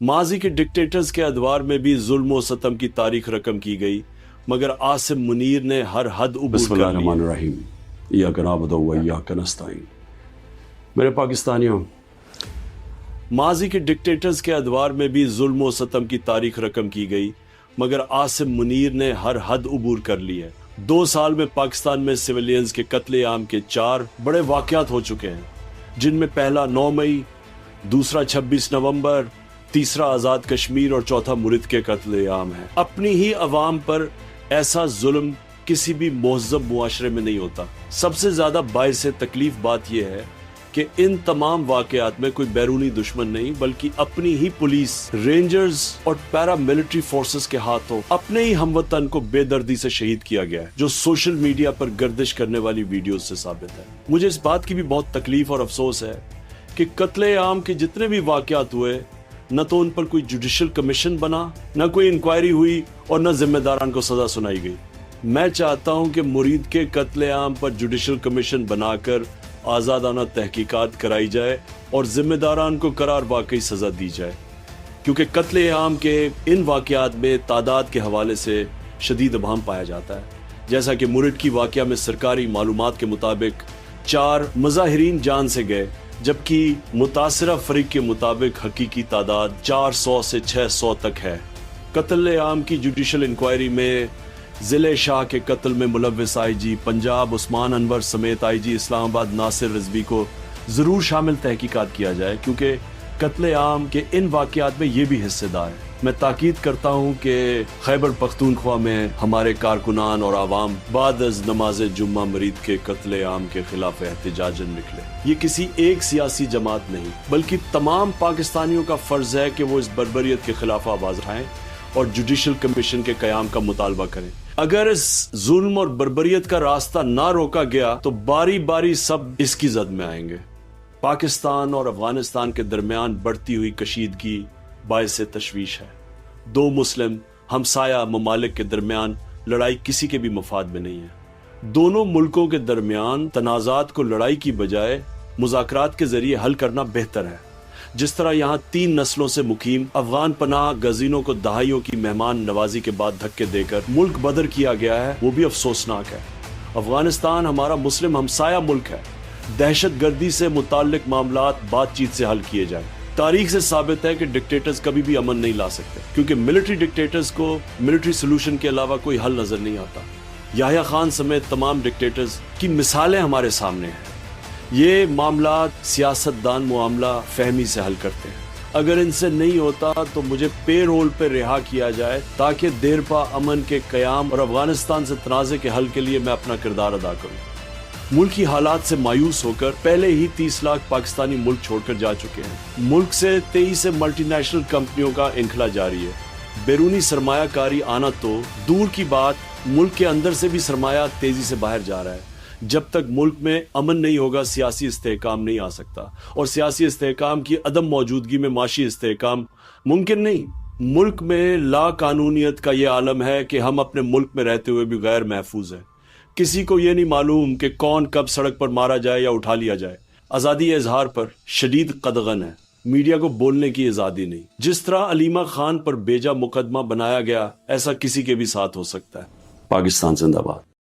माजी के डिक्टेटर्स के अदवार में भी जुल्म और सतम की तारीख रकम की गई, मगर आसिम मुनीर ने हर हद उबूर कर ली। मेरे पाकिस्तानियों, माजी के डिक्टेटर्स के अदवार में भी जुल्म और सतम की तारीख रकम की गई, मगर आसिम मुनीर ने हर हद उबूर कर ली है। 2 साल में पाकिस्तान में सिविलियंस के कत्ले आम के 4 बड़े वाक़यात हो चुके हैं, जिनमें पहला 9 मई, दूसरा 26 नवंबर, तीसरा आज़ाद कश्मीर और चौथा मुरिद के कत्ले आम है। अपनी ही अवाम पर ऐसा जुल्म किसी भी महज़ब मुआशरे में नहीं होता। सबसे ज़्यादा बाइस तकलीफ बात यह है कि इन तमाम वाक़यात में कोई बैरूनी दुश्मन नहीं, बल्कि अपनी ही पुलिस, रेंजर्स और पैरा मिलिट्री फोर्सेस के हाथों अपने ही हमवतन को बेदर्दी से शहीद किया गया है, जो सोशल मीडिया पर गर्दिश करने वाली वीडियोस से साबित है। मुझे इस बात की भी बहुत तकलीफ और अफसोस है कि कत्ले आम के जितने भी वाक़यात हुए, न तो उन पर कोई जुडिशल कमीशन बना, न कोई इंक्वायरी हुई और न जिम्मेदारान को सजा सुनाई गई। मैं चाहता हूं कि मुरीद के कत्ले आम पर जुडिशल कमीशन बनाकर आज़ादाना तहकीकात कराई जाए और जिम्मेदारान को करार वाकई सजा दी जाए, क्योंकि कत्ले आम के इन वाक़यात में तादाद के हवाले से शदीद अभाम पाया जाता है। जैसा कि मुरिद की वाक़या में सरकारी मालूमात के मुताबिक 4 मुजाहिरीन जान से गए, जबकि मुतासिरा फरीक के मुताबिक हकीकी तादाद 400 से 600 तक है। कत्ले आम की जुडिशल इंक्वायरी में ज़िले शाह के कत्ल में मुलव्विस आईजी पंजाब उस्मान अनवर समेत आईजी इस्लामाबाद नासिर रिजवी को ज़रूर शामिल तहकीकात किया जाए, क्योंकि कत्ले आम के इन वाक़यात में ये भी हिस्सेदार है। मैं ताकीद करता हूँ कि खैबर पख्तूनख्वा में हमारे कारकुनान और आवाम बाद अज़ नमाज जुम्मा मुरीद के कत्ले आम के खिलाफ एहतिजाजन निकले। ये किसी एक सियासी जमात नहीं, बल्कि तमाम पाकिस्तानियों का फ़र्ज़ है कि वो इस बर्बरियत के खिलाफ आवाज़ उठाएं और जुडिशल कमीशन के क़याम का मुतालबा करें। अगर इस जुल्म और बर्बरियत का रास्ता ना रोका गया तो बारी बारी सब इसकी जद में आएंगे। पाकिस्तान और अफगानिस्तान के दरमियान बढ़ती हुई कशीदगी बाइस तशवीश है। 2 मुस्लिम हमसाया ममालिक के दरमियान लड़ाई किसी के भी मफाद में नहीं है। दोनों मुल्कों के दरमियान तनाज़ात को लड़ाई की बजाय मुज़ाकरात के जरिए हल करना बेहतर है। जिस तरह यहाँ 3 नस्लों से मुकीम अफगान पनाह गजीनों को दहाइयों की मेहमान नवाजी के बाद धक्के देकर मुल्क बदर किया गया है, वो भी अफसोसनाक है। अफगानिस्तान हमारा मुस्लिम हमसाया मुल्क है। दहशत गर्दी से मुताल्लिक मामलात बातचीत से हल किए जाए। तारीख से साबित है कि डिक्टेटर्स कभी भी अमन नहीं ला सकते, क्योंकि मिलिट्री डिक्टेटर्स को मिलिट्री सोल्यूशन के अलावा कोई हल नजर नहीं आता। याह्या खान समेत तमाम डिक्टेटर्स की मिसालें हमारे सामने हैं। ये मामलात सियासतदान मामला फहमी से हल करते हैं। अगर इनसे नहीं होता तो मुझे पे रोल पर रिहा किया जाए, ताकि देरपा अमन के क़याम और अफगानिस्तान से तनाज़े के हल के लिए मैं अपना किरदार अदा करूँ। मुल्की हालात से मायूस होकर पहले ही 30 लाख पाकिस्तानी मुल्क छोड़कर जा चुके हैं। मुल्क से 23 मल्टीनेशनल कंपनियों का इनखला जारी है। बैरूनी सरमायाकारी आना तो दूर की बात, मुल्क के अंदर से भी सरमाया तेजी से बाहर जा रहा है। जब तक मुल्क में अमन नहीं होगा, सियासी इस्तेहकाम नहीं आ सकता, और सियासी इस्तेहकाम की अदम मौजूदगी में माशी इस्तेहकाम मुमकिन नहीं। मुल्क में ला कानूनियत का ये आलम है कि हम अपने मुल्क में रहते हुए भी गैर महफूज हैं। किसी को ये नहीं मालूम कि कौन कब सड़क पर मारा जाए या उठा लिया जाए। आज़ादी इजहार पर शदीद कदगन है, मीडिया को बोलने की आज़ादी नहीं। जिस तरह अलीमा खान पर बेजा मुकदमा बनाया गया, ऐसा किसी के भी साथ हो सकता है। पाकिस्तान जिंदाबाद।